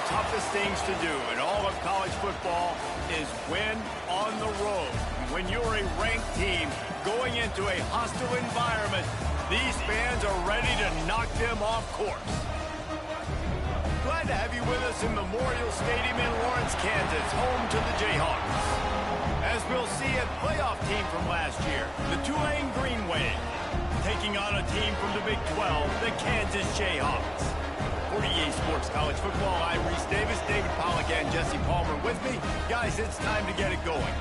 toughest things to do in all of college football is win on the road. When you're a ranked team going into a hostile environment, these fans are ready to knock them off course. Glad to have you with us in Memorial Stadium in Lawrence, Kansas, home to the Jayhawks. As we'll see a playoff team from last year, the Tulane Green Wave, taking on a team from the Big 12, the Kansas Jayhawks. For EA Sports College Football, I'm Reese Davis, David Pollack, and Jesse Palmer with me. Guys, it's time to get it going.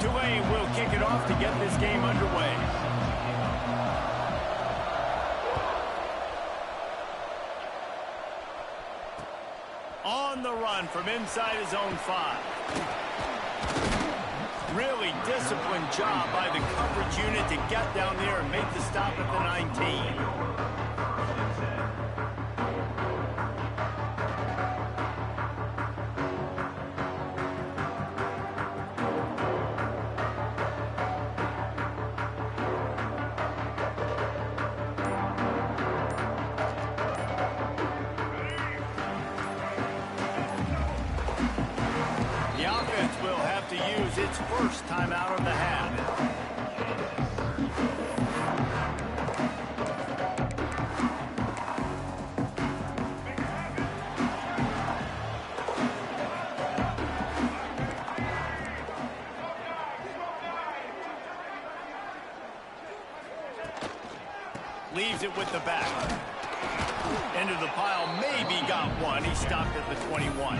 Tulane will kick it off to get this game underway. On the run from inside his own 5. Really disciplined job by the coverage unit to get down there and make the stop at the 19. The offense will have to use its first time out of the half. Leaves it with the back. Into the pile, maybe got one. He stopped at the 21.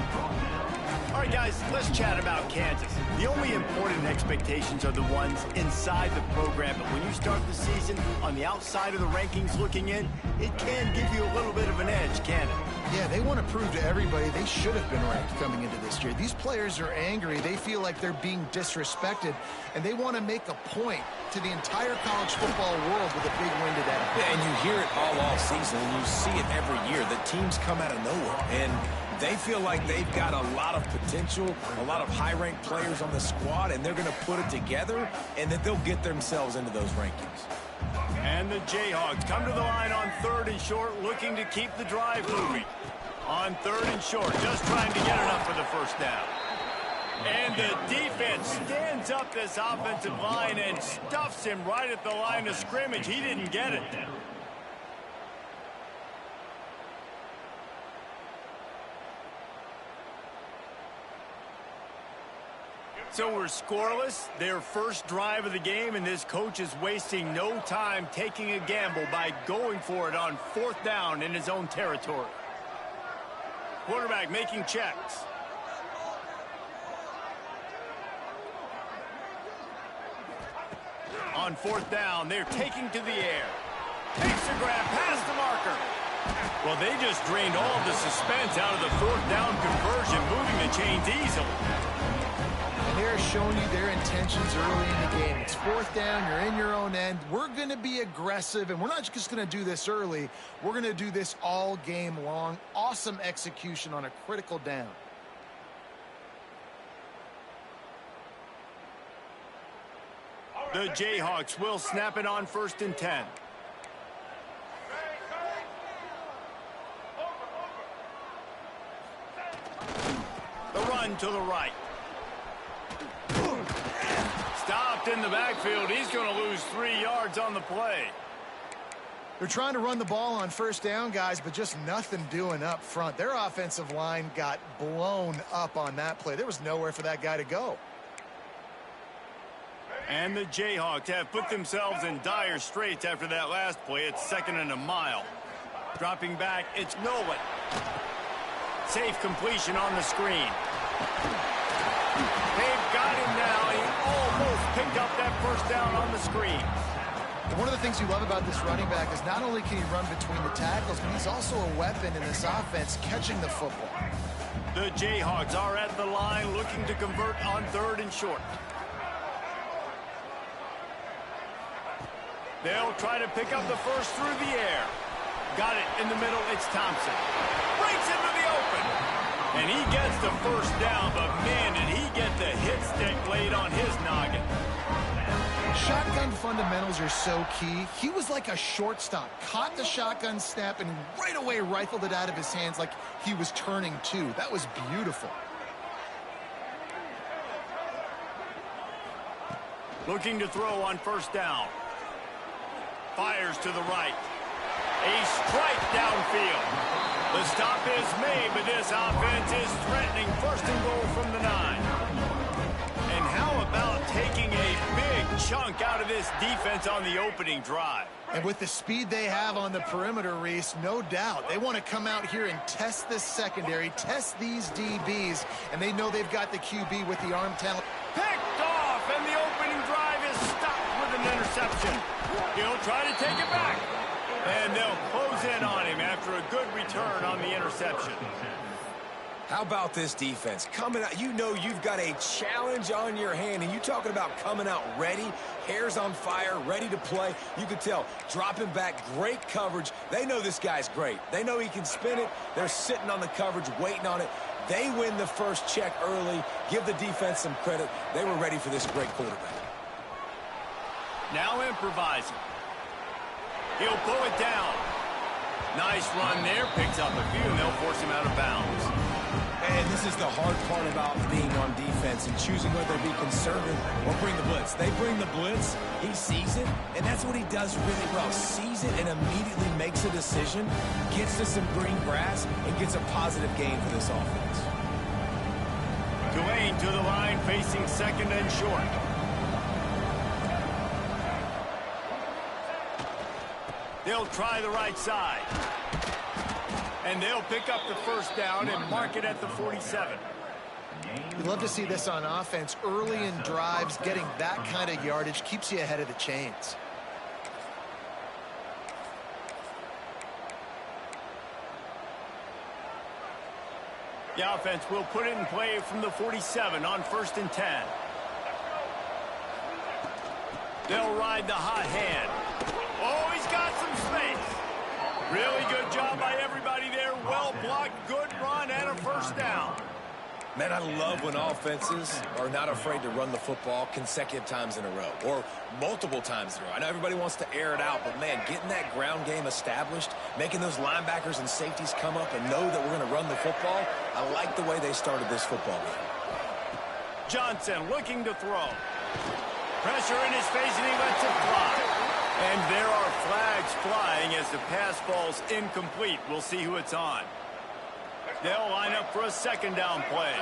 All right, guys, let's chat about Kansas. The only important expectations are the ones inside the program, but when you start the season on the outside of the rankings looking in, it can give you a little bit of an edge, can it? Yeah, they want to prove to everybody they should have been ranked coming into this year. These players are angry. They feel like they're being disrespected, and they want to make a point to the entire college football world with a big win today. Yeah, and you hear it all off season, and you see it every year. The teams come out of nowhere, and they feel like they've got a lot of potential, a lot of high-ranked players on the squad, and they're going to put it together, and that they'll get themselves into those rankings. And the Jayhawks come to the line on 3rd and short, looking to keep the drive moving. On 3rd and short, just trying to get enough for the first down. And the defense stands up this offensive line and stuffs him right at the line of scrimmage. He didn't get it. So we're scoreless, their first drive of the game, and this coach is wasting no time taking a gamble by going for it on 4th down in his own territory. Quarterback making checks. On 4th down, they're taking to the air. Takes a grab past the marker. Well, they just drained all the suspense out of the 4th down conversion, moving the chains easily. They're showing you their intentions early in the game. It's 4th down, you're in your own end. We're going to be aggressive, and we're not just going to do this early. We're going to do this all game long. Awesome execution on a critical down. The Jayhawks will snap it on 1st and 10. The run to the right. Stopped in the backfield. He's going to lose 3 yards on the play. They're trying to run the ball on 1st down, guys, but just nothing doing up front. Their offensive line got blown up on that play. There was nowhere for that guy to go. And the Jayhawks have put themselves in dire straits after that last play. It's 2nd and a mile. Dropping back, it's Nolan. Safe completion on the screen. They've got him now. He almost picked up that 1st down on the screen. And one of the things you love about this running back is not only can he run between the tackles, but he's also a weapon in this offense catching the football. The Jayhawks are at the line looking to convert on 3rd and short. They'll try to pick up the first through the air. Got it in the middle. It's Thompson. Breaks into the open. And he gets the 1st down, but man, did he get the hit stick laid on his noggin. Shotgun fundamentals are so key. He was like a shortstop. Caught the shotgun snap and right away rifled it out of his hands like he was turning two. That was beautiful. Looking to throw on first down. Fires to the right. A strike downfield. The stop is made, but this offense is threatening first and goal from the 9. And how about taking a big chunk out of this defense on the opening drive? And with the speed they have on the perimeter, Reese, no doubt they want to come out here and test this secondary, test these DBs, and they know they've got the QB with the arm talent. Picked off, and the opening drive is stopped with an interception. He'll try to take it back. And they'll close in on him after a good return on the interception. How about this defense? Coming out, you know you've got a challenge on your hand, and you're talking about coming out ready, hairs on fire, ready to play. You can tell, dropping back, great coverage. They know this guy's great. They know he can spin it. They're sitting on the coverage, waiting on it. They win the first check early. Give the defense some credit. They were ready for this great quarterback. Now improvising. He'll pull it down. Nice run there. Picks up a few, and they'll force him out of bounds. And this is the hard part about being on defense and choosing whether to be conservative or bring the blitz. They bring the blitz. He sees it, and that's what he does really well. Sees it and immediately makes a decision, gets to some green grass, and gets a positive gain for this offense. Tulane to the line, facing second and short. They'll try the right side. And they'll pick up the first down and mark it at the 47. You'd love to see this on offense. Early in drives, getting that kind of yardage keeps you ahead of the chains. The offense will put it in play from the 47 on 1st and 10. They'll ride the hot hand. Oh, he's got some space. Really good job by everybody there. Well blocked, good run, and a first down. Man, I love when offenses are not afraid to run the football consecutive times in a row or multiple times in a row. I know everybody wants to air it out, but, man, getting that ground game established, making those linebackers and safeties come up and know that we're going to run the football, I like the way they started this football game. Johnson looking to throw. Pressure in his face, and he lets it fly. And there are flags flying as the pass falls incomplete. We'll see who it's on. They'll line up for a second down play.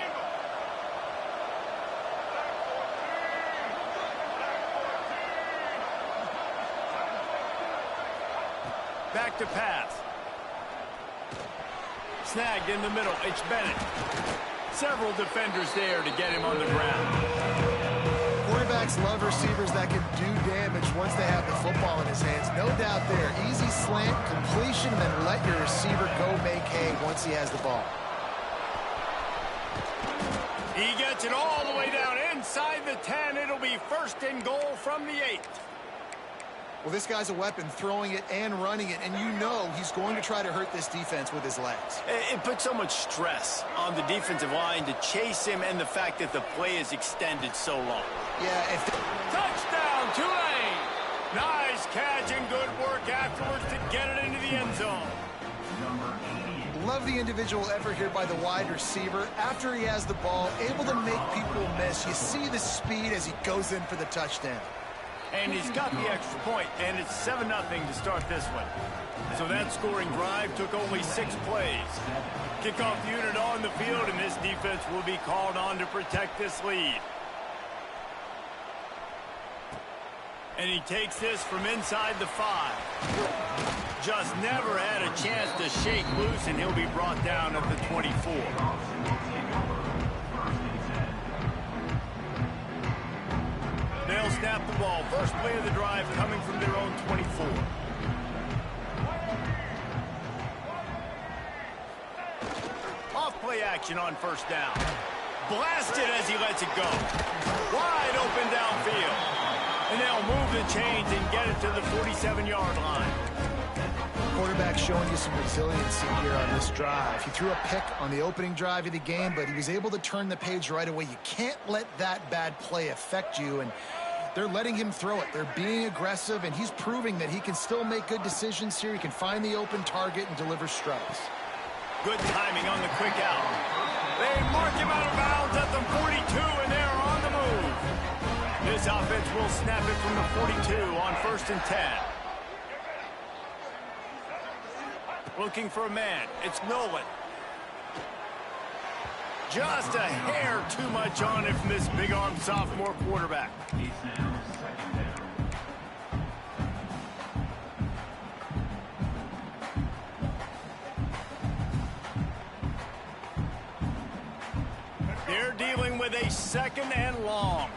Back to pass. Snagged in the middle. It's Bennett. Several defenders there to get him on the ground. Quarterbacks love receivers that can do damage once they have the football in his hands. No doubt there. Easy slant, completion, and then let your receiver go make hay once he has the ball. He gets it all the way down inside the 10. It'll be 1st and goal from the 8. Well, this guy's a weapon, throwing it and running it, and you know he's going to try to hurt this defense with his legs. It puts so much stress on the defensive line to chase him and the fact that the play is extended so long. Yeah, touchdown, Tulane! Nice catch and good work afterwards to get it into the end zone. Love the individual effort here by the wide receiver. After he has the ball, able to make people miss. You see the speed as he goes in for the touchdown. And he's got the extra point, and it's 7-0 to start this one. So that scoring drive took only 6 plays. Kickoff unit on the field, and this defense will be called on to protect this lead. And he takes this from inside the 5. Just never had a chance to shake loose, and he'll be brought down at the 24. They'll snap the ball. First play of the drive coming from their own 24. Off play action on first down. Blasted as he lets it go. Wide open downfield. And they'll move the chains and get it to the 47-yard line. Quarterback showing you some resiliency here on this drive. He threw a pick on the opening drive of the game, but he was able to turn the page right away. You can't let that bad play affect you, and They're letting him throw it. They're being aggressive, and he's proving that he can still make good decisions here. He can find the open target and deliver strikes. Good timing on the quick out. They mark him out of bounds at the 42, and they're on the move. This offense will snap it from the 42 on 1st and 10. Looking for a man. It's Nolan. Just a hair too much on it from this big-armed sophomore quarterback. They're dealing with a 2nd and long.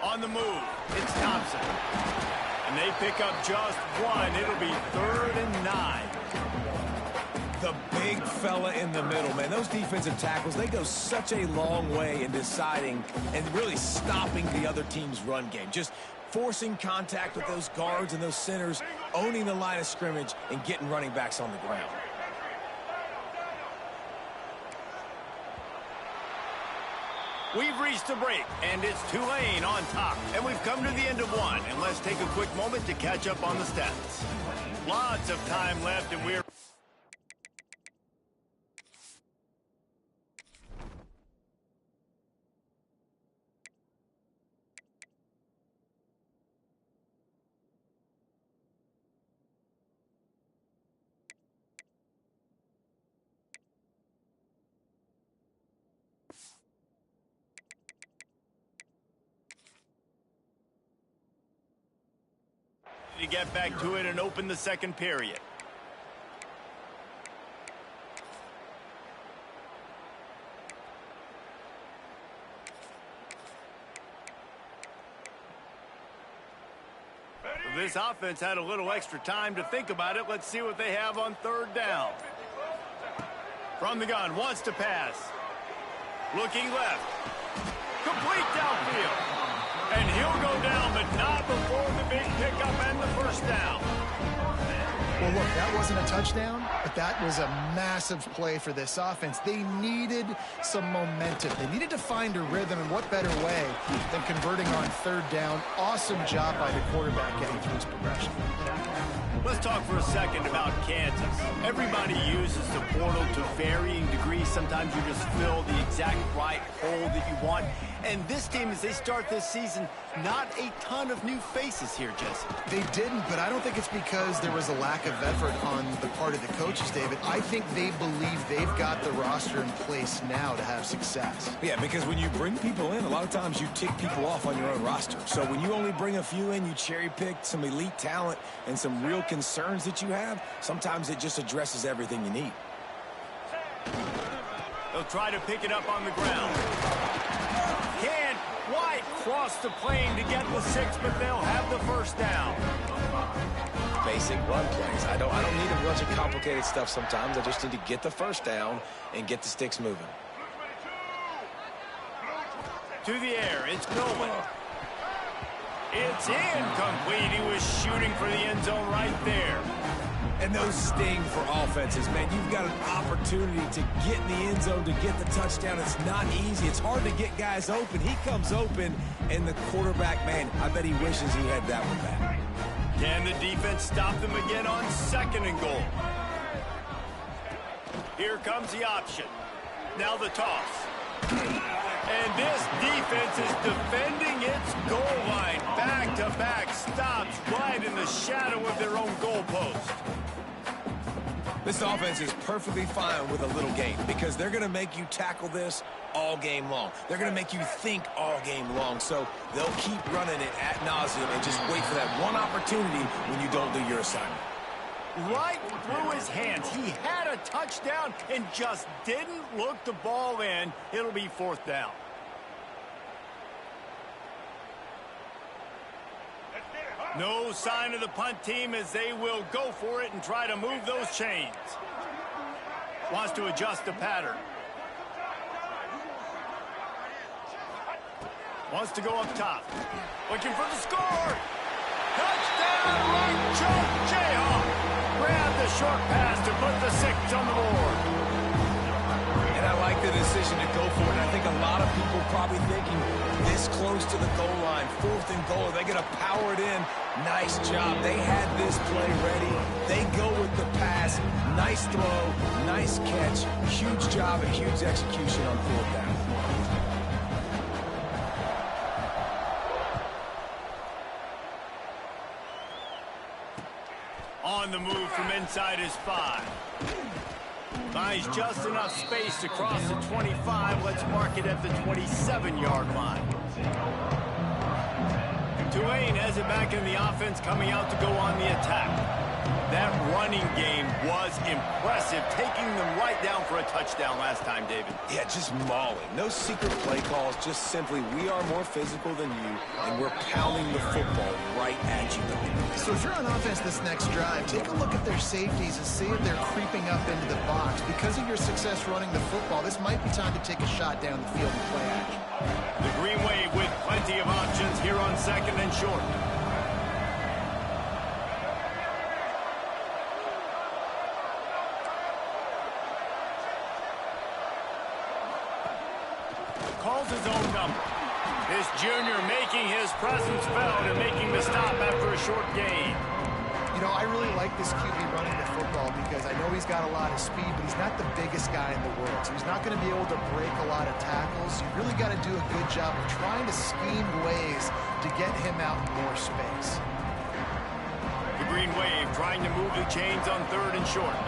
On the move, it's Thompson. And they pick up just 1. It'll be 3rd and 9. The big fella in the middle, man. Those defensive tackles, they go such a long way in deciding and really stopping the other team's run game. Just forcing contact with those guards and those centers, owning the line of scrimmage, and getting running backs on the ground. We've reached the break, and it's Tulane on top. And we've come to the end of 1. And let's take a quick moment to catch up on the stats. Lots of time left, and we're... to get back to it and open the 2nd period. This offense had a little extra time to think about it. Let's see what they have on 3rd down. From the gun, wants to pass. Looking left. Complete downfield. And he'll go down, but not before the big pickup and the 1st down. Well, look, that wasn't a touchdown, but that was a massive play for this offense. They needed some momentum. They needed to find a rhythm, and what better way than converting on 3rd down. Awesome job by the quarterback getting through his progression. Let's talk for a second about Kansas. Everybody uses the portal to varying degrees. Sometimes you just fill the exact right hole that you want. And this team, as they start this season, not a ton of new faces here, Jesse. They didn't, but I don't think it's because there was a lack of effort on the part of the coaches, David. I think they believe they've got the roster in place now to have success. Yeah, because when you bring people in, a lot of times you tick people off on your own roster. So when you only bring a few in, you cherry-pick some elite talent and some real concerns that you have, sometimes it just addresses everything you need. They'll try to pick it up on the ground. Can't quite cross the plane to get the 6, but they'll have the 1st down. Basic run plays. I don't need a bunch of complicated stuff sometimes. I just need to get the 1st down and get the sticks moving. To the air, it's Nolan. It's incomplete. He was shooting for the end zone right there. And those sting for offenses, man. You've got an opportunity to get in the end zone, to get the touchdown. It's not easy. It's hard to get guys open. He comes open, and the quarterback, man, I bet he wishes he had that one back. Can the defense stop them again on 2nd and goal? Here comes the option. Now the toss. And this defense is defending its goal line. Back-to-back stops right in the shadow of their own goalpost. This offense is perfectly fine with a little game because they're going to make you tackle this all game long. They're going to make you think all game long. So they'll keep running it ad nauseum and just wait for that one opportunity when you don't do your assignment. Right through his hands. He had a touchdown and just didn't look the ball in. It'll be 4th down. No sign of the punt team as they will go for it and try to move those chains. Wants to adjust the pattern. Wants to go up top. Looking for the score. Touchdown, right choke, Jayhawk. Grab the short pass to put the 6 on the board. And I like the decision to go for it. I think a lot probably thinking this close to the goal line, 4th and goal. They're going to power it in. Nice job. They had this play ready. They go with the pass. Nice throw, nice catch. Huge job and huge execution on 4th down. On the move from inside his 5. Finds just enough space to cross the 25. Let's mark it at the 27-yard line. Tulane has it back in the offense, coming out to go on the attack. That running game was impressive, taking them right down for a touchdown last time, David. Yeah, just mauling. No secret play calls, just simply we are more physical than you, and we're pounding the football right at you. So if you're on offense this next drive, take a look at their safeties and see if they're creeping up into the box. Because of your success running the football, this might be time to take a shot down the field and play action. The Green Wave with plenty of options here on 2nd and short. Calls his own number. This junior making his presence felt and making the stop after a short gain. You know, I really like this QB running the football because I know he's got a lot of speed, but he's not the biggest guy in the world. So he's not going to be able to break a lot of tackles. You really got to do a good job of trying to scheme ways to get him out in more space. The Green Wave trying to move the chains on 3rd and short.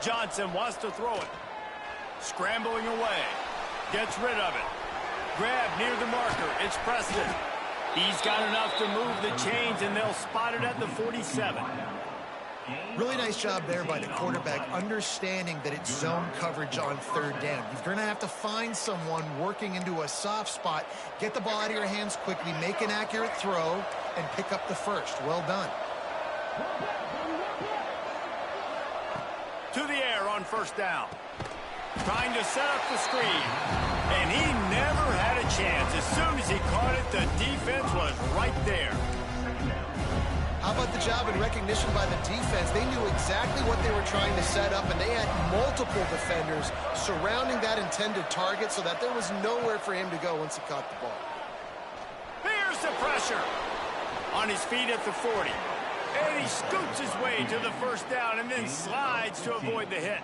Johnson wants to throw it. Scrambling away. Gets rid of it. Grab near the marker. It's Preston. He's got enough to move the chains, and they'll spot it at the 47. Really nice job there by the quarterback, understanding that it's zone coverage on 3rd down. You're going to have to find someone working into a soft spot, get the ball out of your hands quickly, make an accurate throw, and pick up the first. Well done. To the air on 1st down. Trying to set up the screen. And he never had a chance. As soon as he caught it, the defense was right there. How about the job and recognition by the defense? They knew exactly what they were trying to set up, and they had multiple defenders surrounding that intended target so that there was nowhere for him to go once he caught the ball. Here's the pressure. On his feet at the 40. And he scoots his way to the 1st down and then slides to avoid the hit.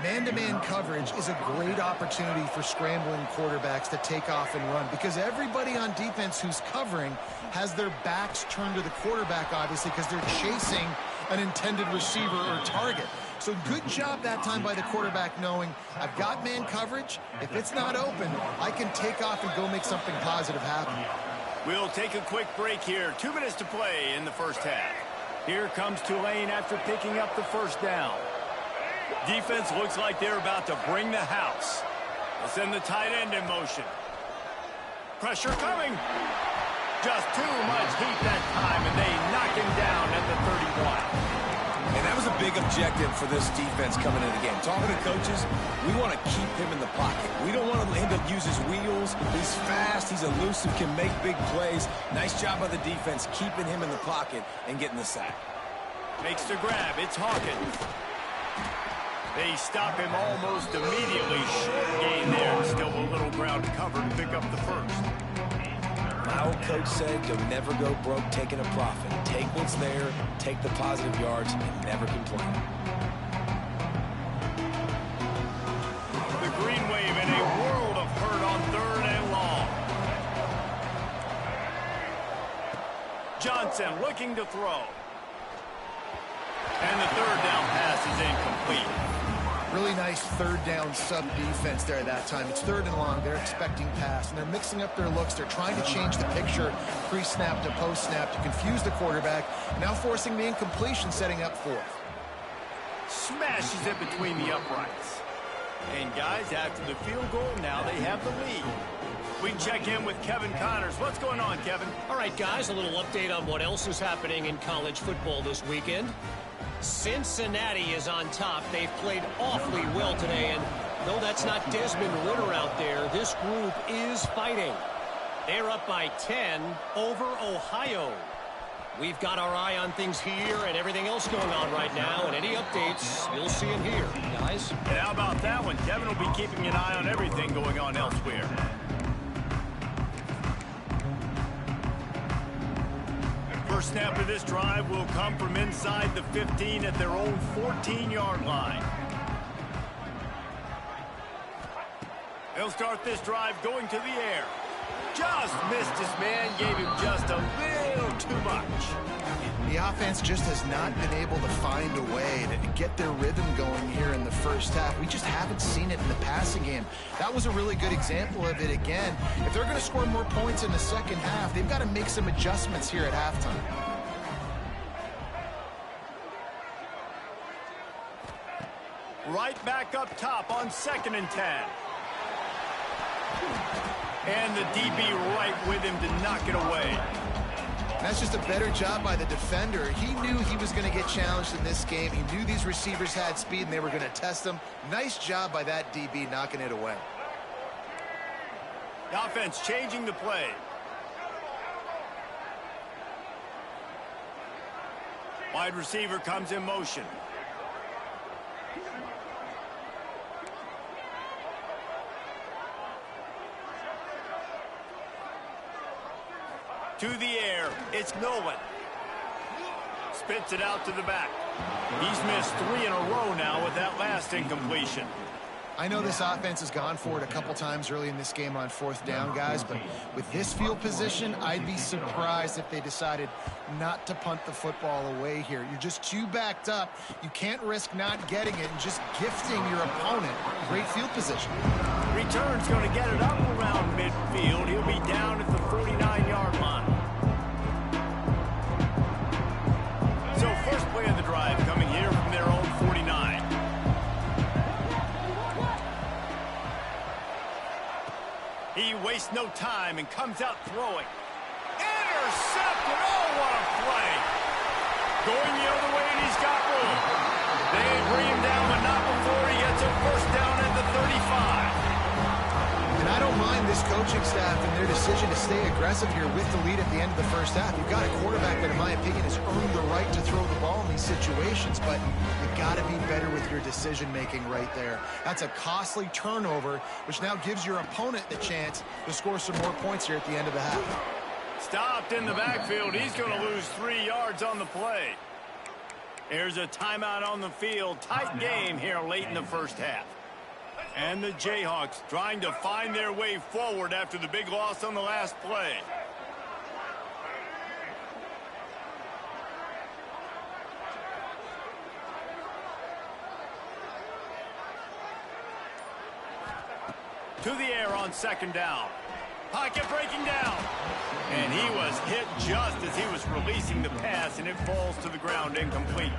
Man-to-man coverage is a great opportunity for scrambling quarterbacks to take off and run because everybody on defense who's covering has their backs turned to the quarterback, obviously, because they're chasing an intended receiver or target. So good job that time by the quarterback knowing I've got man coverage. If it's not open, I can take off and go make something positive happen. We'll take a quick break here. 2 minutes to play in the 1st half. Here comes Tulane after picking up the 1st down. Defense looks like they're about to bring the house. They'll send the tight end in motion. Pressure coming. Just too much heat that time, and they knock him down at the 31. And that was a big objective for this defense coming into the game. Talking to coaches, we want to keep him in the pocket. We don't want him to use his wheels. He's fast, he's elusive, can make big plays. Nice job by the defense keeping him in the pocket and getting the sack. Makes the grab. It's Hawkins. They stop him almost immediately. Short gain there, and still a little ground to cover to pick up the 1st. My old coach said, you'll never go broke taking a profit. Take what's there, take the positive yards, and never complain. The Green Wave in a world of hurt on 3rd and long. Johnson looking to throw. And the 3rd down pass is incomplete. Really nice 3rd down sub-defense there that time. It's 3rd and long. They're expecting pass, and they're mixing up their looks. They're trying to change the picture pre-snap to post-snap to confuse the quarterback, now forcing the incompletion, setting up 4th. Smashes it between the uprights. And, guys, after the field goal, now they have the lead. We check in with Kevin Connors. What's going on, Kevin? All right, guys, a little update on what else is happening in college football this weekend. Cincinnati is on top. They've played awfully well today, and though that's not Desmond Ridder out there, this group is fighting. They're up by 10 over Ohio. We've got our eye on things here and everything else going on right now, and any updates, you'll see them here, guys. And how about that one? Kevin will be keeping an eye on everything going on elsewhere. First snap of this drive will come from inside the 15 at their own 14-yard line. They'll start this drive going to the air. Just missed his man, gave him just a little too much. The offense just has not been able to find a way to get their rhythm going here in the first half. We just haven't seen it in the passing game. That was a really good example of it again. If they're going to score more points in the second half, they've got to make some adjustments here at halftime. Right back up top on 2nd and 10. And the DB right with him to knock it away. That's just a better job by the defender. He knew he was going to get challenged in this game. He knew these receivers had speed and they were going to test him. Nice job by that DB knocking it away. The offense changing the play. Wide receiver comes in motion. To the air, it's Nolan. Spits it out to the back. He's missed 3 in a row now with that last incompletion. I know this offense has gone for it a couple times early in this game on 4th down, guys, but with this field position, I'd be surprised if they decided not to punt the football away here. You're just too backed up. You can't risk not getting it and just gifting your opponent great field position. Return's going to get it up around midfield. He'll be down at the 49-yard line. So first play of the drive coming here from their own 49. He wastes no time and comes out throwing. Intercepted! Oh, what a play! Going the other way, and he's got room. They bring him down, but not before he gets a first down at the 35. And I don't mind this coaching staff and their decision to stay aggressive here with the lead at the end of the first half. You've got a quarterback that, in my opinion, has earned the right to throw the ball in these situations, but you've got to be better with your decision-making right there. That's a costly turnover, which now gives your opponent the chance to score some more points here at the end of the half. Stopped in the backfield. He's going to lose 3 yards on the play. There's a timeout on the field. Tight game here late in the first half. And the Jayhawks trying to find their way forward after the big loss on the last play. To the air on 2nd down. Pocket breaking down. And he was hit just as he was releasing the pass, and it falls to the ground incomplete.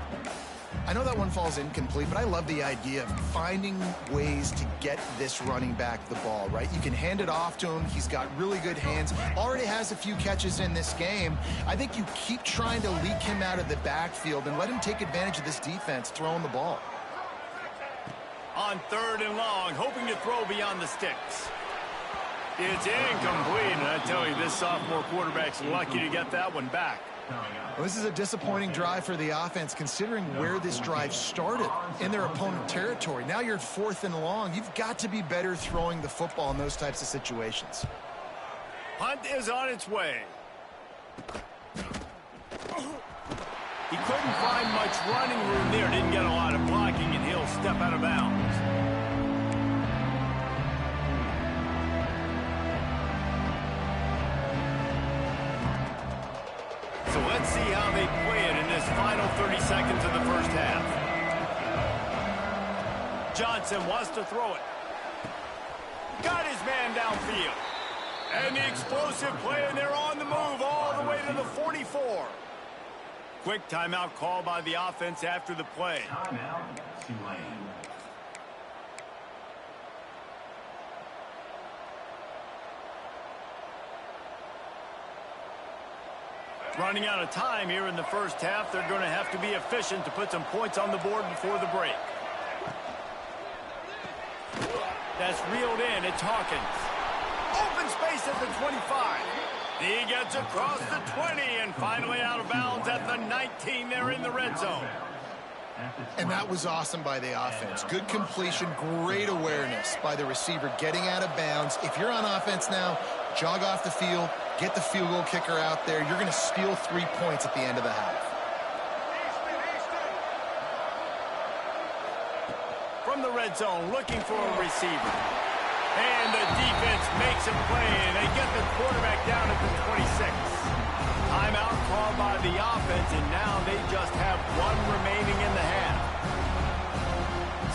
I know that one falls incomplete, but I love the idea of finding ways to get this running back the ball, right? You can hand it off to him. He's got really good hands. Already has a few catches in this game. I think you keep trying to leak him out of the backfield and let him take advantage of this defense throwing the ball. On 3rd and long, hoping to throw beyond the sticks. It's incomplete, and I tell you, this sophomore quarterback's lucky to get that one back. Well, this is a disappointing drive for the offense, considering where this drive started in their opponent territory. Now you're at 4th and long. You've got to be better throwing the football in those types of situations. Punt is on its way. He couldn't find much running room there. Didn't get a lot of blocking, and he'll step out of bounds. So let's see how they play it in this final 30 seconds of the first half. Johnson wants to throw it. Got his man downfield. And the explosive play, and they're on the move all the way to the 44. Quick timeout call by the offense after the play. Running out of time here in the first half. They're going to have to be efficient to put some points on the board before the break. That's reeled in. It's Hawkins. Open space at the 25. He gets across the 20 and finally out of bounds at the 19 there in the red zone. And that was awesome by the offense. Good completion, great awareness by the receiver getting out of bounds. If you're on offense now, jog off the field, get the field goal kicker out there. You're going to steal 3 points at the end of the half. From the red zone, looking for a receiver. And the defense makes a play, and they get the quarterback down at the 26. Timeout called by the offense, and now they just have one remaining in the half.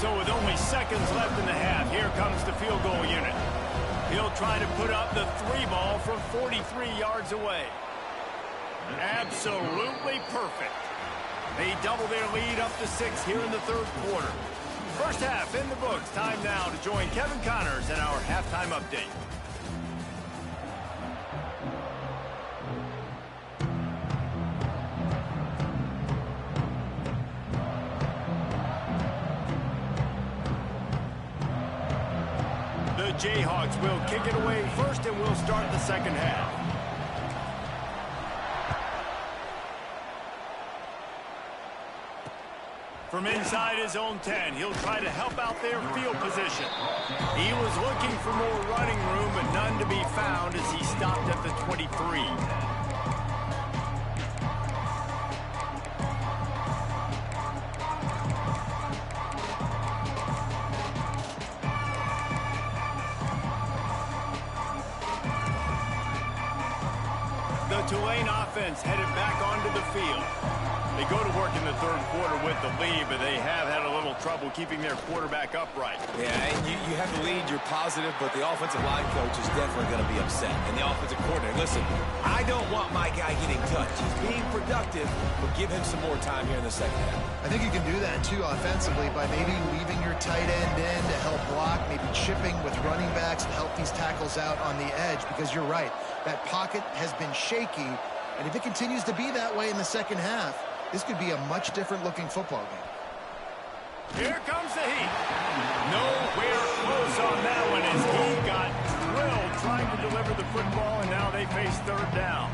So with only seconds left in the half, here comes the field goal unit. He'll try to put up the 3 ball from 43 yards away. Absolutely perfect. They double their lead up to 6 here in the third quarter. First half in the books. Time now to join Kevin Connors in our halftime update. The Jayhawks will kick it away first, and we'll start the second half. From inside his own 10, he'll try to help out their field position. He was looking for more running room, but none to be found as he stopped at the 23. The Tulane offense headed back onto the field. They go to work in the third quarter with the lead, but they have had a little trouble keeping their quarterback upright. Yeah, and you have the lead, you're positive, but the offensive line coach is definitely going to be upset. And the offensive coordinator, listen, I don't want my guy getting touched. He's being productive, but give him some more time here in the second half. I think you can do that, too, offensively, by maybe leaving your tight end in to help block, maybe chipping with running backs to help these tackles out on the edge, because you're right. That pocket has been shaky, and if it continues to be that way in the second half, this could be a much different-looking football game. Here comes the heat. Nowhere close on that one as he got drilled trying to deliver the football, and now they face third down.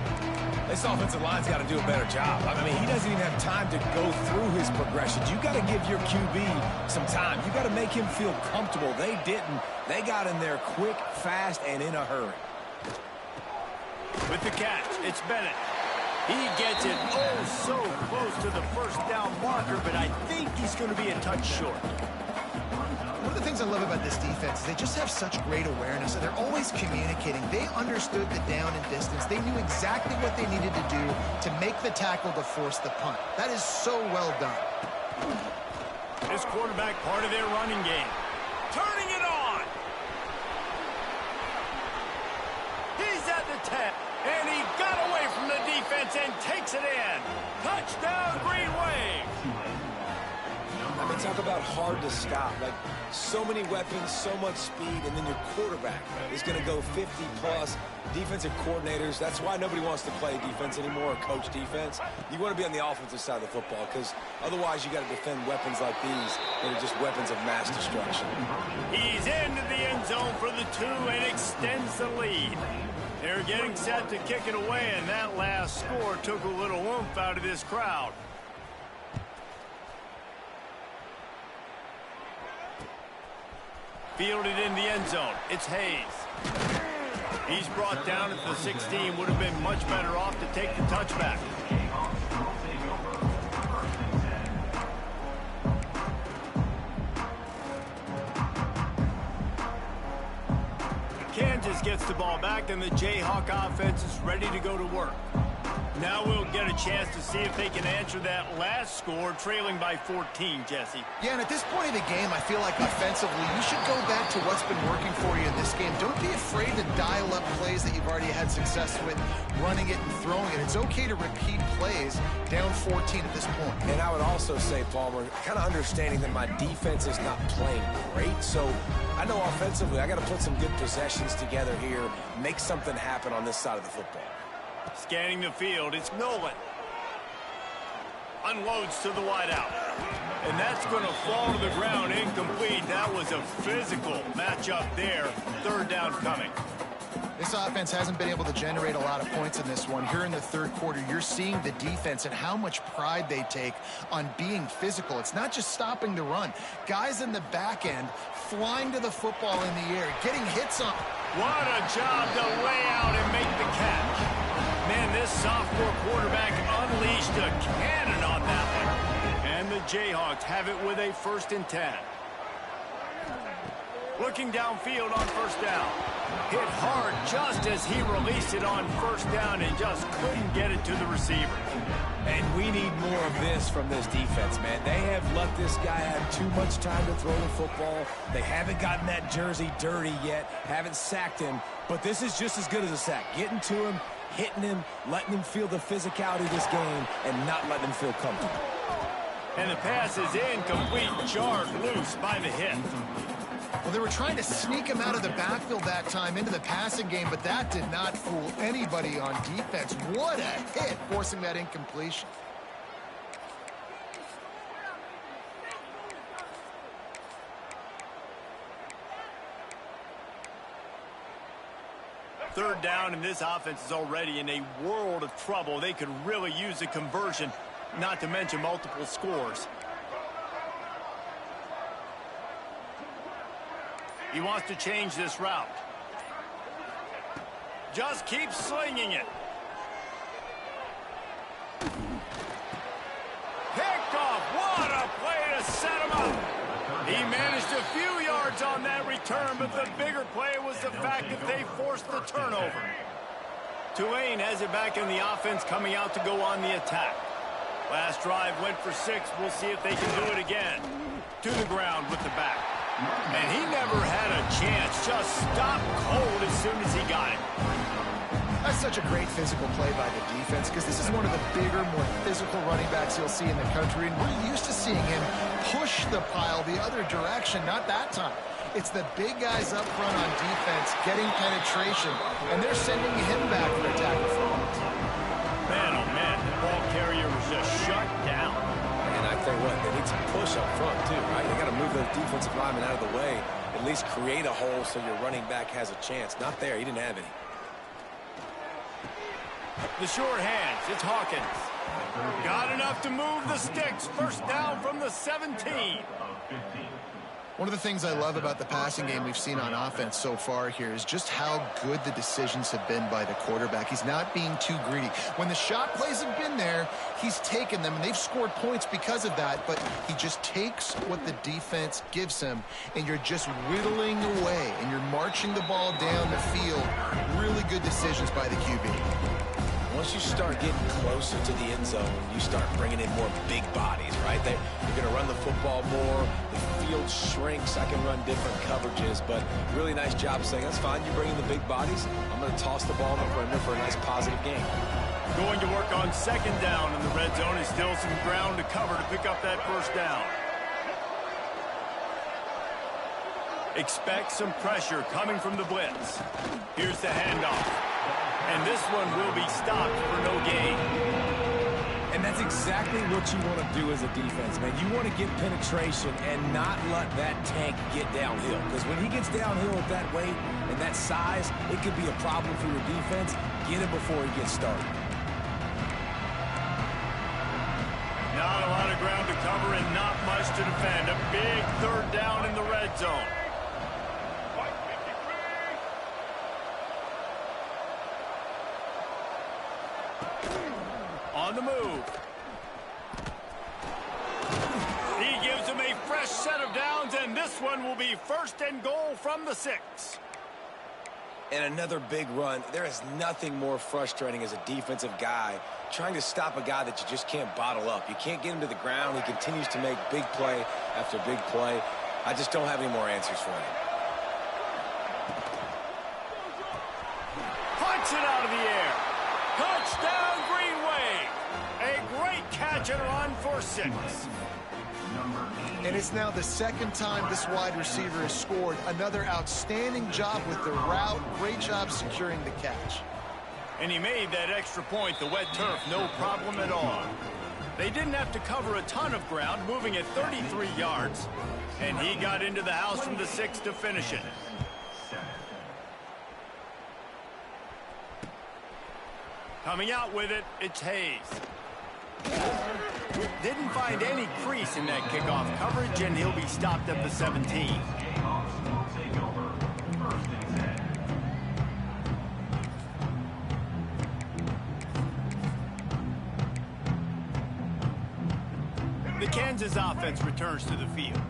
This offensive line's got to do a better job. I mean, he doesn't even have time to go through his progressions. You got to give your QB some time. You got to make him feel comfortable. They didn't. They got in there quick, fast, and in a hurry. With the catch, it's Bennett. He gets it so close to the first down marker, but I think he's going to be a touch short. One of the things I love about this defense is they just have such great awareness, and they're always communicating. They understood the down and distance. They knew exactly what they needed to do to make the tackle to force the punt. That is so well done. This quarterback part of their running game. Turning it on. He's at the 10. And he got away from the defense and takes it in. Touchdown, Green Wave. I mean, talk about hard to stop. Like, so many weapons, so much speed, and then your quarterback is going to go 50-plus. Defensive coordinators, that's why nobody wants to play defense anymore or coach defense. You want to be on the offensive side of the football because otherwise you got to defend weapons like these that are just weapons of mass destruction. He's into the end zone for the 2 and extends the lead. They're getting set to kick it away, and that last score took a little oomph out of this crowd. Fielded in the end zone. It's Hayes. He's brought down at the 16. Would have been much better off to take the touchback. Kansas gets the ball back, and the Jayhawk offense is ready to go to work. Now we'll get a chance to see if they can answer that last score, trailing by 14, Jesse. Yeah, and at this point of the game, I feel like offensively, you should go back to what's been working for you in this game. Don't be afraid to dial up plays that you've already had success with, running it and throwing it. It's okay to repeat plays down 14 at this point. And I would also say, Palmer, kind of understanding that my defense is not playing great, so I know offensively I got to put some good possessions together here, make something happen on this side of the football. Scanning the field, it's Nolan. Unloads to the wideout. And that's going to fall to the ground incomplete. That was a physical matchup there. Third down coming. This offense hasn't been able to generate a lot of points in this one. Here in the third quarter, you're seeing the defense and how much pride they take on being physical. It's not just stopping the run. Guys in the back end flying to the football in the air, getting hits on. What a job to lay out and make the catch. Man, this sophomore quarterback unleashed a cannon on that one. And the Jayhawks have it with a 1st and 10. Looking downfield on 1st down. Hit hard just as he released it on 1st down and just couldn't get it to the receiver. And we need more of this from this defense, man. They have let this guy have too much time to throw the football. They haven't gotten that jersey dirty yet, haven't sacked him. But this is just as good as a sack. Getting to him, hitting him, letting him feel the physicality of this game, and not letting him feel comfortable. And the pass is incomplete, jarred loose by the hit. Well, they were trying to sneak him out of the backfield that time into the passing game, but that did not fool anybody on defense. What a hit, forcing that incompletion. Third down, and this offense is already in a world of trouble. They could really use a conversion, not to mention multiple scores. He wants to change this route. Just keep slinging it. Picked off. What a play to set him up. He managed a few yards on that return, but the bigger play was the fact that they forced the turnover. Tulane has it back in the offense, coming out to go on the attack. Last drive went for 6. We'll see if they can do it again. To the ground with the back. And he never had a chance. Just stopped cold as soon as he got it. That's such a great physical play by the defense because this is one of the bigger, more physical running backs you'll see in the country. And we're used to seeing him push the pile the other direction. Not that time. It's the big guys up front on defense getting penetration, and they're sending him back for attack performance. Man, oh man, the ball carrier was just shut down. And I tell you what, they need some push up front too, right? They got to move those defensive linemen out of the way, at least create a hole so your running back has a chance. Not there, he didn't have any. The short hands, it's Hawkins. Got enough to move the sticks. 1st down from the 17. One of the things I love about the passing game we've seen on offense so far here is just how good the decisions have been by the quarterback. He's not being too greedy. When the shot plays have been there, he's taken them, and they've scored points because of that, but he just takes what the defense gives him, and you're just whittling away, and you're marching the ball down the field. Really good decisions by the QB. Once you start getting closer to the end zone, you start bringing in more big bodies, right? You're going to run the football more. The field shrinks. I can run different coverages, but really nice job saying, that's fine. You bring in the big bodies. I'm going to toss the ball in the perimeter for a nice positive game. Going to work on 2nd down in the red zone. Is still some ground to cover to pick up that 1st down. Expect some pressure coming from the blitz. Here's the handoff. And this one will be stopped for no gain. And that's exactly what you want to do as a defense, man. You want to get penetration and not let that tank get downhill. Because when he gets downhill at that weight and that size, it could be a problem for your defense. Get him before he gets started. Not a lot of ground to cover and not much to defend. A big 3rd down in the red zone. On the move. He gives him a fresh set of downs, and this one will be 1st and goal from the 6. And another big run. There is nothing more frustrating as a defensive guy trying to stop a guy that you just can't bottle up. You can't get him to the ground. He continues to make big play after big play. I just don't have any more answers for him. Punch it out of the air. Touchdown, Green Wave. A great catch and run for 6. And it's now the 2nd time this wide receiver has scored. Another outstanding job with the route. Great job securing the catch. And he made that extra point, the wet turf, no problem at all. They didn't have to cover a ton of ground, moving at 33 yards. And he got into the house from the 6 to finish it. Coming out with it, it's Hayes. Didn't find any crease in that kickoff coverage, and he'll be stopped at the 17. The Kansas offense returns to the field.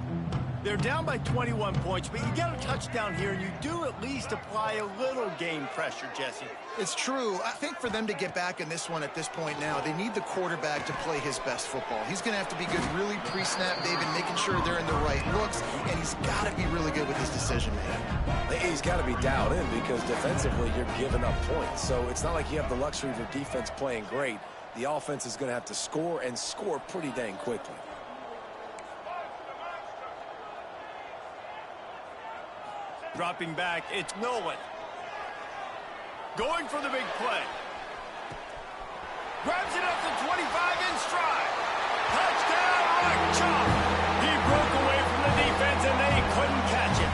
They're down by 21 points, but you get a touchdown here, and you do at least apply a little game pressure, Jesse. It's true. I think for them to get back in this one at this point now, they need the quarterback to play his best football. He's going to have to be good really pre-snap, David, making sure they're in the right looks, and he's got to be really good with his decision-making. He's got to be dialed in because defensively you're giving up points. So it's not like you have the luxury of your defense playing great. The offense is going to have to score and score pretty dang quickly. Dropping back, it's Nolan. Going for the big play. Grabs it up to 25 in stride. Touchdown, Rick Chop. He broke away from the defense, and they couldn't catch him.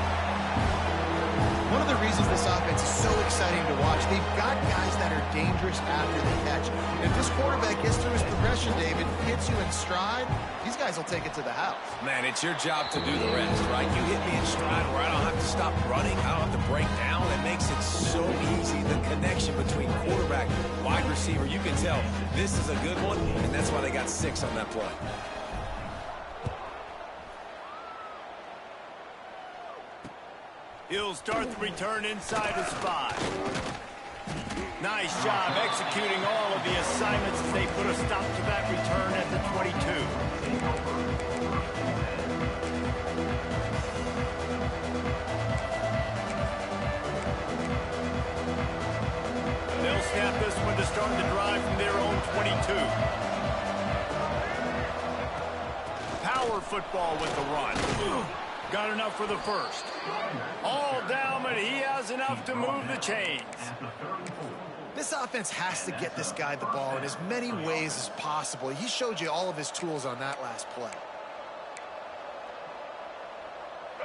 One of the reasons this offense is so exciting to watch, they've got guys that are dangerous after the catch. And if this quarterback gets through his progression, David, hits you in stride, these guys will take it to the house. Man, it's your job to do the rest, right? You hit me in stride where I don't have to stop running. I don't have to break down. It makes it so easy. The connection between quarterback, wide receiver, you can tell this is a good one, and that's why they got 6 on that play. He'll start the return inside his 5. Nice job executing all of the assignments as they put a stop to that return at the 22. They'll snap this one to start the drive from their own 22. Power football with the run. Got enough for the first. All down, but he has enough to move the chains. This offense has to get this guy the ball in as many ways as possible. He showed you all of his tools on that last play.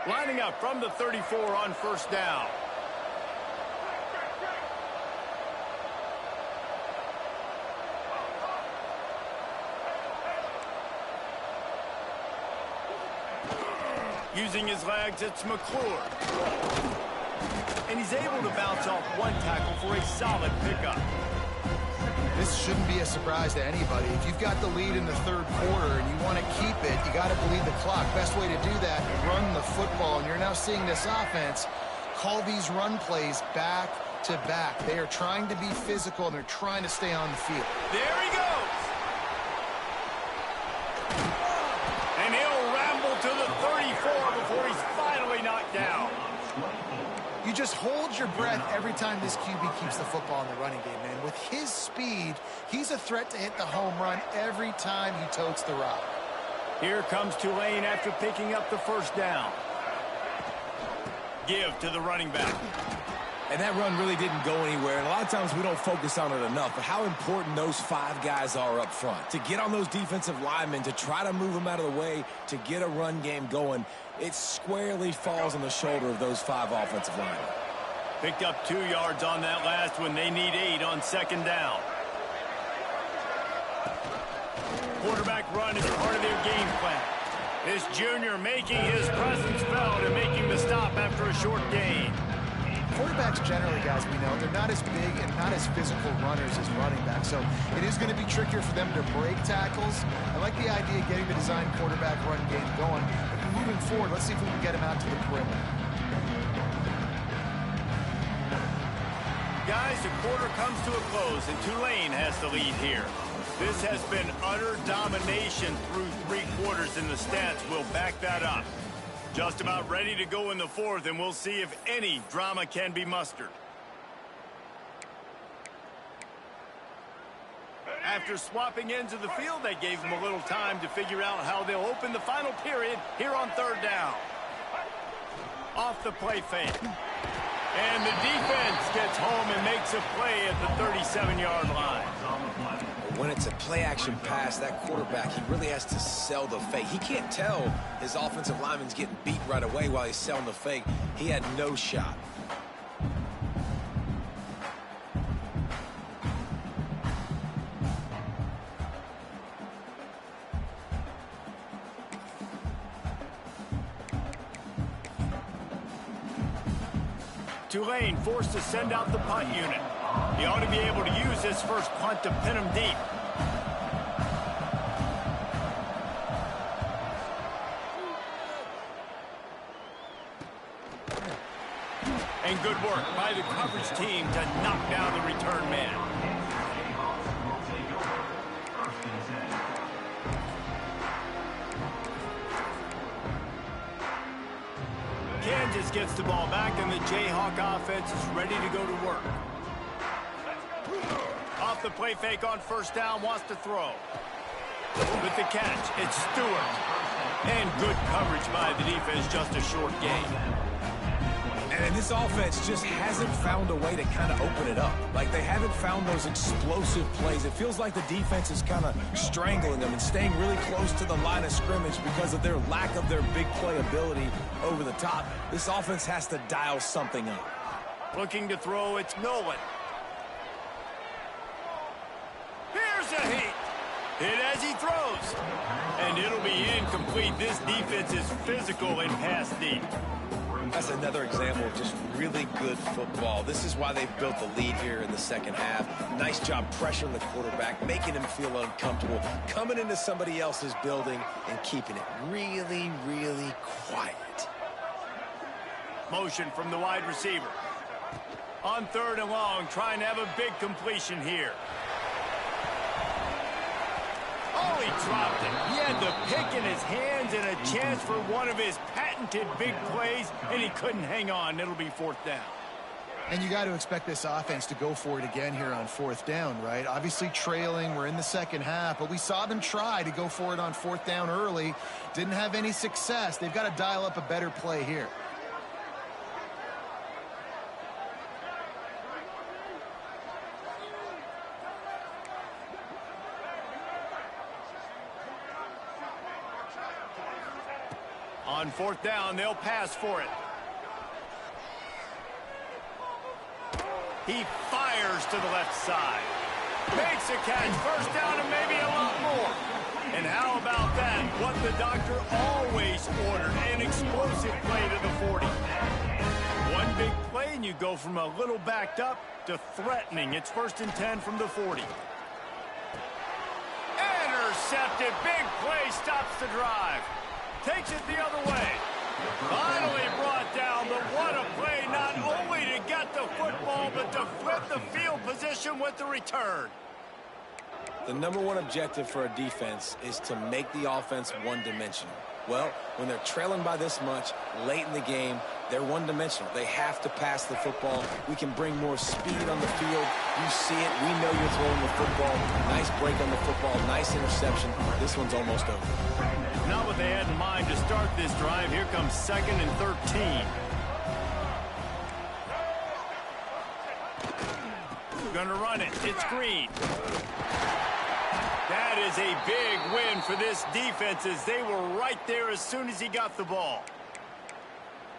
Lining up from the 34 on first down. Using his legs, it's McClure. And he's able to bounce off one tackle for a solid pickup. This shouldn't be a surprise to anybody. If you've got the lead in the third quarter and you want to keep it, you got to bleed the clock. Best way to do that, run the football. And you're now seeing this offense call these run plays back to back. They are trying to be physical, and they're trying to stay on the field. There he goes. And he'll ramble to the 34 before he's finally knocked down. You just hold your breath every time this QB keeps the football in the running game, man. With his speed, he's a threat to hit the home run every time he totes the rock. Here comes Tulane after picking up the first down. Give to the running back. And that run really didn't go anywhere. And a lot of times we don't focus on it enough. But how important those 5 guys are up front. To get on those defensive linemen, to try to move them out of the way, to get a run game going, it squarely falls on the shoulder of those 5 offensive linemen. Picked up 2 yards on that last one. They need 8 on second down. Quarterback run is part of their game plan. This junior making his presence felt and making the stop after a short gain. Quarterbacks generally, guys, we know, they're not as big and not as physical runners as running backs, so it is going to be trickier for them to break tackles. I like the idea of getting the design quarterback run game going. But moving forward, let's see if we can get him out to the perimeter. Guys, the quarter comes to a close, and Tulane has the lead here. This has been utter domination through 3 quarters, and the stats will back that up. Just about ready to go in the fourth, and we'll see if any drama can be mustered. After swapping ends of the field, they gave them a little time to figure out how they'll open the final period here on third down. Off the play fake. And the defense gets home and makes a play at the 37-yard line. When it's a play-action pass, that quarterback, he really has to sell the fake. He can't tell his offensive lineman's getting beat right away while he's selling the fake. He had no shot. Tulane forced to send out the punt unit. He ought to be able to use this first punt to pin him deep. And good work by the coverage team to knock down the return man. Kansas gets the ball back, and the Jayhawk offense is ready to go to work. Off the play fake on first down, wants to throw. With the catch, it's Stewart. And good coverage by the defense, just a short gain. And this offense just hasn't found a way to kind of open it up. Like, they haven't found those explosive plays. It feels like the defense is kind of strangling them and staying really close to the line of scrimmage because of their lack of their big play ability over the top. This offense has to dial something up. Looking to throw, it's Nolan. Here's a hit. Hit as he throws. And it'll be incomplete. This defense is physical and pass deep. That's another example of just really good football. This is why they've built the lead here in the second half. Nice job pressuring the quarterback, making him feel uncomfortable, coming into somebody else's building and keeping it really, really quiet. Motion from the wide receiver. On 3rd and long, trying to have a big completion here. Oh, he dropped it. He had the pick in his hands and a chance for one of his patented big plays, and he couldn't hang on. It'll be 4th down. And you got to expect this offense to go for it again here on 4th down, right? Obviously trailing, we're in the second half, but we saw them try to go for it on 4th down early. Didn't have any success. They've got to dial up a better play here. On 4th down, they'll pass for it. He fires to the left side. Makes a catch. First down and maybe a lot more. And how about that? What the doctor always ordered, an explosive play to the 40. One big play and you go from a little backed up to threatening. It's 1st and 10 from the 40. Intercepted. Big play stops the drive. Takes it the other way. Finally brought down, but what a play, not only to get the football, but to flip the field position with the return. The #1 objective for a defense is to make the offense one-dimensional. Well, when they're trailing by this much late in the game, they're one-dimensional. They have to pass the football. We can bring more speed on the field. You see it. We know you're throwing the football. Nice break on the football. Nice interception. This one's almost over. Not what they had in mind to start this drive. Here comes 2nd and 13. Gonna run it. It's Green. That is a big win for this defense as they were right there as soon as he got the ball.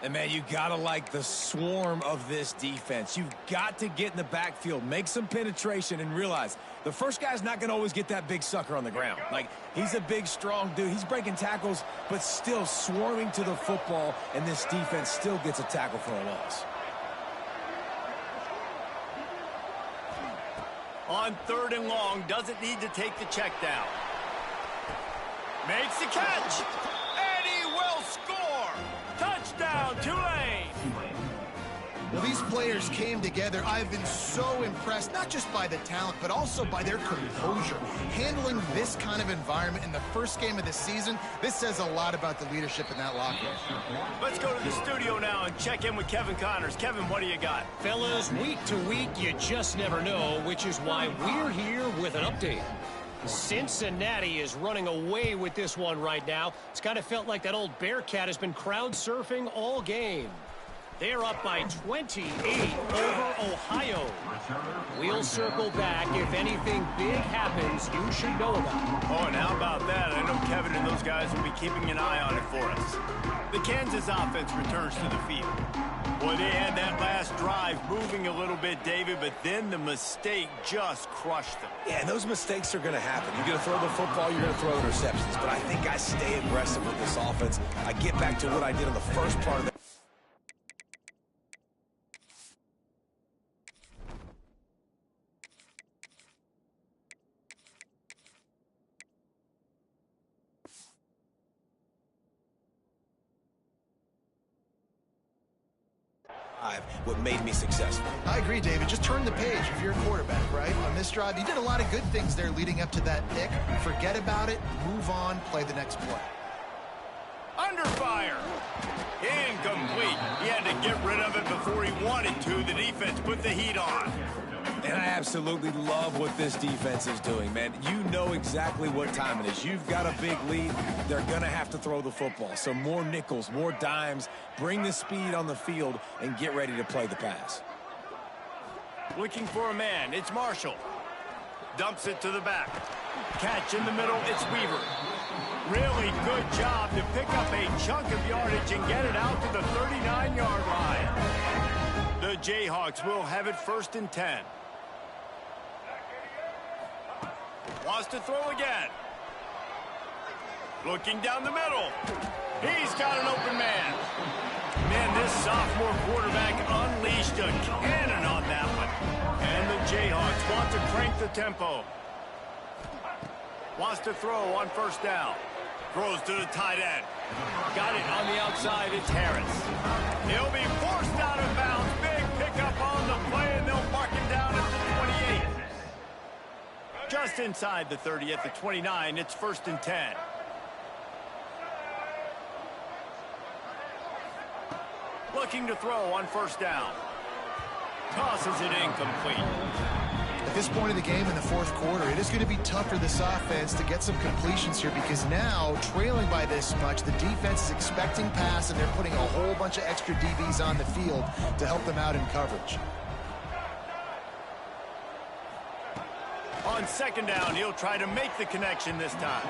And, man, you got to like the swarm of this defense. You've got to get in the backfield, make some penetration, and realize the first guy's not going to always get that big sucker on the ground. Like, he's a big, strong dude. He's breaking tackles, but still swarming to the football, and this defense still gets a tackle for a loss. On 3rd and long, doesn't need to take the check down. Makes the catch, and he will score. Touchdown, Tulane. Well, these players came together. I've been so impressed, not just by the talent, but also by their composure. Handling this kind of environment in the first game of the season, this says a lot about the leadership in that locker room. Let's go to the studio now and check in with Kevin Connors. Kevin, what do you got? Fellas, week to week, you just never know, which is why we're here with an update. Cincinnati is running away with this one right now. It's kind of felt like that old Bearcat has been crowd surfing all game. They're up by 28 over Ohio. We'll circle back. If anything big happens, you should know about it. Oh, and how about that? I know Kevin and those guys will be keeping an eye on it for us. The Kansas offense returns to the field. Boy, they had that last drive moving a little bit, David, but then the mistake just crushed them. Yeah, and those mistakes are going to happen. You're going to throw the football, you're going to throw interceptions. But I think I stay aggressive with this offense. I get back to what I did in the first part of the drive what made me successful. I agree, David. Just turn the page if you're a quarterback, right? On this drive, you did a lot of good things there leading up to that pick. Forget about it, move on, play the next play. Under fire. Incomplete. He had to get rid of it before he wanted to. The defense put the heat on. And I absolutely love what this defense is doing, man. You know exactly what time it is. You've got a big lead. They're going to have to throw the football. So more nickels, more dimes, bring the speed on the field, and get ready to play the pass. Looking for a man. It's Marshall. Dumps it to the back. Catch in the middle. It's Weaver. Really good job to pick up a chunk of yardage and get it out to the 39-yard line. The Jayhawks will have it 1st and 10. Wants to throw again. Looking down the middle. He's got an open man. Man, this sophomore quarterback unleashed a cannon on that one. And the Jayhawks want to crank the tempo. Wants to throw on 1st down. Throws to the tight end. Got it on the outside. It's Harris. He'll be forced out of bounds. Big pickup on the play, and they'll mark him down at the 28. Just inside the 30 at the 29. It's 1st and 10. Looking to throw on 1st down. Tosses it incomplete. At this point of the game in the 4th quarter, it is going to be tough for this offense to get some completions here because now, trailing by this much, the defense is expecting pass, and they're putting a whole bunch of extra DBs on the field to help them out in coverage. On 2nd down, he'll try to make the connection this time.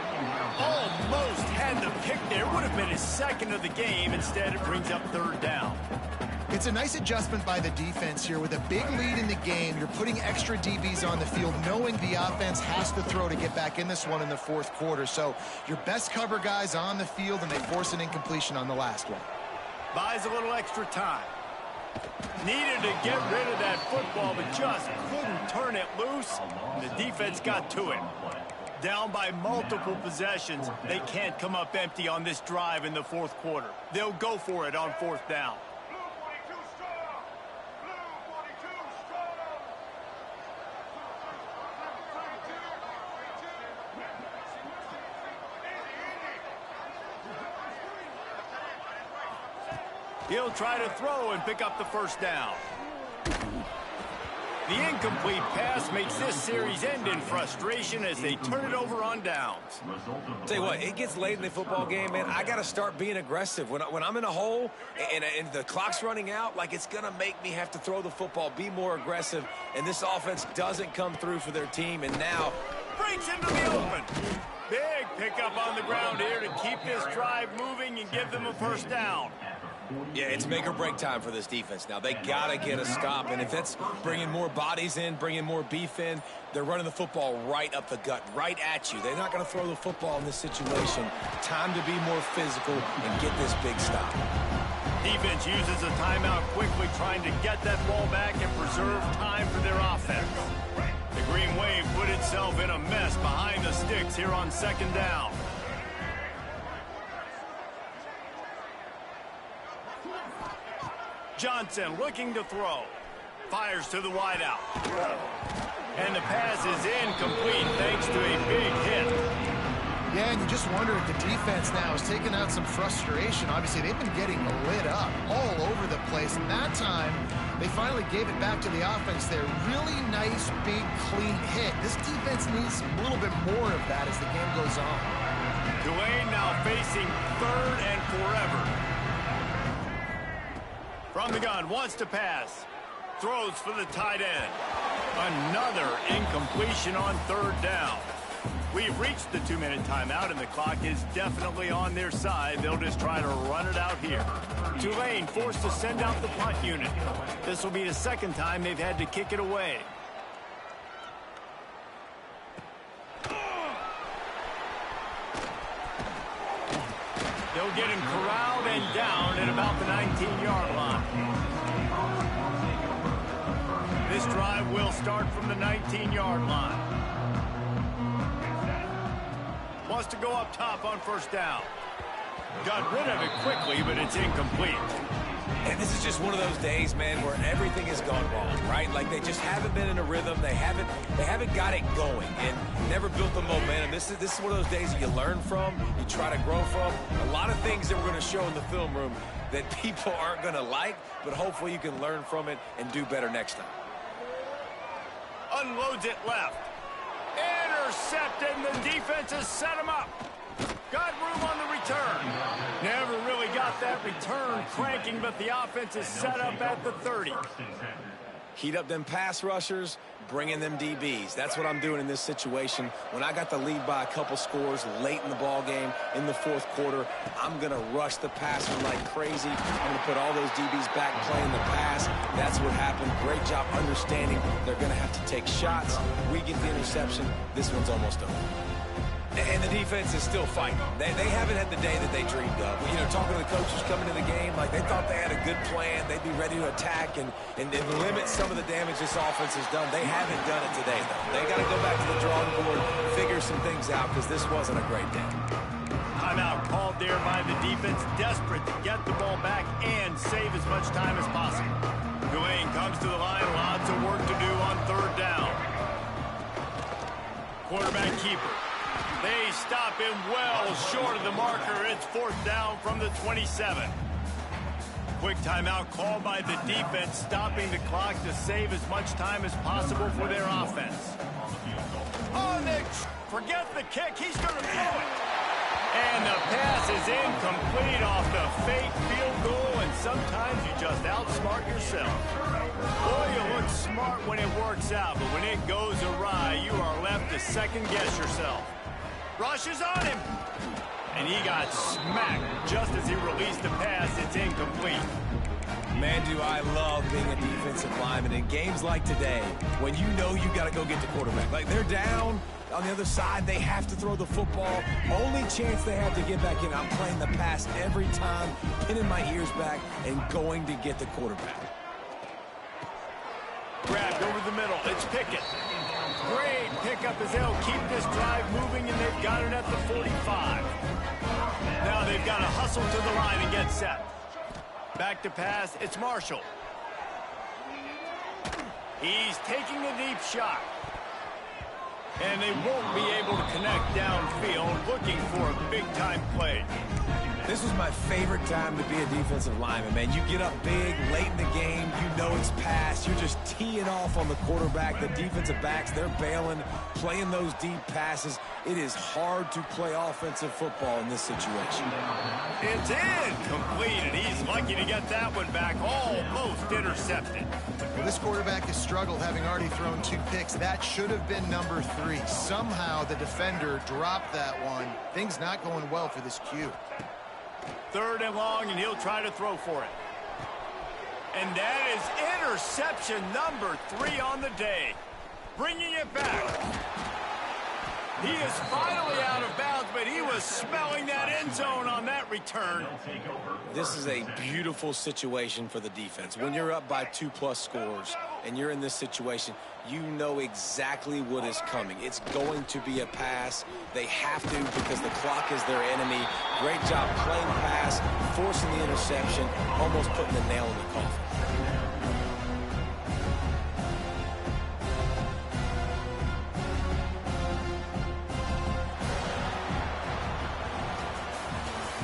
Almost had the pick there. Would have been his 2nd of the game. Instead, it brings up 3rd down. It's a nice adjustment by the defense here. With a big lead in the game, you're putting extra DBs on the field, knowing the offense has to throw to get back in this one in the 4th quarter. So your best cover guys on the field, and they force an incompletion on the last one. Buys a little extra time. Needed to get rid of that football, but just couldn't turn it loose. And the defense got to it. Down by multiple possessions. They can't come up empty on this drive in the 4th quarter. They'll go for it on 4th down. He'll try to throw and pick up the 1st down. The incomplete pass makes this series end in frustration as they turn it over on downs. Tell you what, it gets late in the football game, man. I got to start being aggressive. When I'm in a hole and the clock's running out, like, it's going to make me have to throw the football, be more aggressive, and this offense doesn't come through for their team, and now breaks into the open. Big pickup on the ground here to keep this drive moving and give them a 1st down. Yeah, it's make or break time for this defense now. They got to get a stop, and if that's bringing more bodies in, bringing more beef in, they're running the football right up the gut, right at you. They're not going to throw the football in this situation. Time to be more physical and get this big stop. Defense uses a timeout quickly, trying to get that ball back and preserve time for their offense. The Green Wave put itself in a mess behind the sticks here on 2nd down. Johnson looking to throw. Fires to the wideout. And the pass is incomplete thanks to a big hit. Yeah, and you just wonder if the defense now is taking out some frustration. Obviously, they've been getting lit up all over the place. And that time, they finally gave it back to the offense there. Really nice, big, clean hit. This defense needs a little bit more of that as the game goes on. Tulane now facing 3rd and forever. From the gun, wants to pass. Throws for the tight end. Another incompletion on 3rd down. We've reached the 2-minute timeout, and the clock is definitely on their side. They'll just try to run it out here. Tulane forced to send out the punt unit. This will be the 2nd time they've had to kick it away. They'll get him corralled and down at about the 19-yard line. This drive will start from the 19-yard line. Wants to go up top on 1st down. Got rid of it quickly, but it's incomplete. And this is just one of those days, man, where everything has gone wrong, right? Like they just haven't been in a rhythm. They haven't got it going and never built the momentum. This is one of those days that you learn from, you try to grow from. A lot of things that we're going to show in the film room that people aren't going to like, but hopefully you can learn from it and do better next time. Unloads it left. Intercepted, and the defense has set him up. Got room on the return. Never really got that return cranking, but the offense is set up at the 30. Heat up them pass rushers, bring in them DBs. That's what I'm doing in this situation. When I got the lead by a couple scores late in the ball game, in the fourth quarter, I'm going to rush the passer like crazy. I'm going to put all those DBs back playing the pass. That's what happened. Great job understanding they're going to have to take shots. We get the interception. This one's almost over. And the defense is still fighting. They haven't had the day that they dreamed of. You know, talking to the coaches coming to the game, like they thought they had a good plan. They'd be ready to attack and limit some of the damage this offense has done. They haven't done it today, though. They got to go back to the drawing board, figure some things out, because this wasn't a great day. Timeout called there by the defense, desperate to get the ball back and save as much time as possible. Tulane comes to the line, lots of work to do on third down. Quarterback keeper. They stop him well short of the marker. It's fourth down from the 27. Quick timeout called by the defense, stopping the clock to save as much time as possible for their offense. Oh, Nick, forget the kick. He's going to throw it. And the pass is incomplete off the fake field goal, and sometimes you just outsmart yourself. Boy, you look smart when it works out, but when it goes awry, you are left to second-guess yourself. Rushes on him, and he got smacked just as he released the pass. It's incomplete. Man, do I love being a defensive lineman in games like today when you know you got to go get the quarterback. Like they're down on the other side, they have to throw the football. Only chance they have to get back in. I'm playing the pass every time, pinning my ears back and going to get the quarterback. Grabbed over the middle. It's Pickett. Great pickup as they'll keep this drive moving, and they've got it at the 45. Now they've got to hustle to the line and get set. Back to pass. It's Marshall. He's taking a deep shot. And they won't be able to connect downfield, looking for a big-time play. This was my favorite time to be a defensive lineman, man. You get up big, late in the game, you know it's past. You're just teeing off on the quarterback. The defensive backs, they're bailing, playing those deep passes. It is hard to play offensive football in this situation. It's incomplete, and he's lucky to get that one back, almost intercepted. Well, this quarterback has struggled, having already thrown 2 picks. That should have been number 3. Somehow the defender dropped that one. Things not going well for this Q. Third and long, and he'll try to throw for it. And that is interception number 3 on the day. Bringing it back. He is finally out of bounds, but he was smelling that end zone on that return. This is a beautiful situation for the defense. When you're up by 2+ scores and you're in this situation, you know exactly what is coming. It's going to be a pass. They have to because the clock is their enemy. Great job playing pass, forcing the interception, almost putting the nail in the coffin.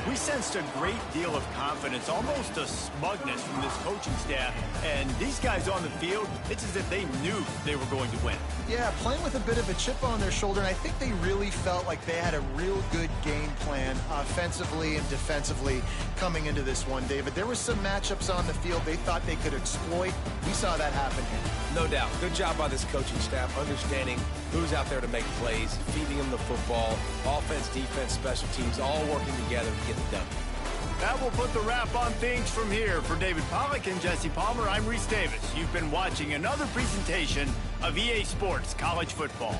We sensed a great deal of confidence, almost a smugness from this coaching staff. And these guys on the field, it's as if they knew they were going to win. Yeah, playing with a bit of a chip on their shoulder, and I think they really felt like they had a real good game plan offensively and defensively coming into this one, David. There were some matchups on the field they thought they could exploit. We saw that happen here. No doubt. Good job by this coaching staff, understanding who's out there to make plays, feeding them the football, offense, defense, special teams, all working together to get it done. That will put the wrap on things from here. For David Pollack and Jesse Palmer, I'm Reese Davis. You've been watching another presentation of EA Sports College Football.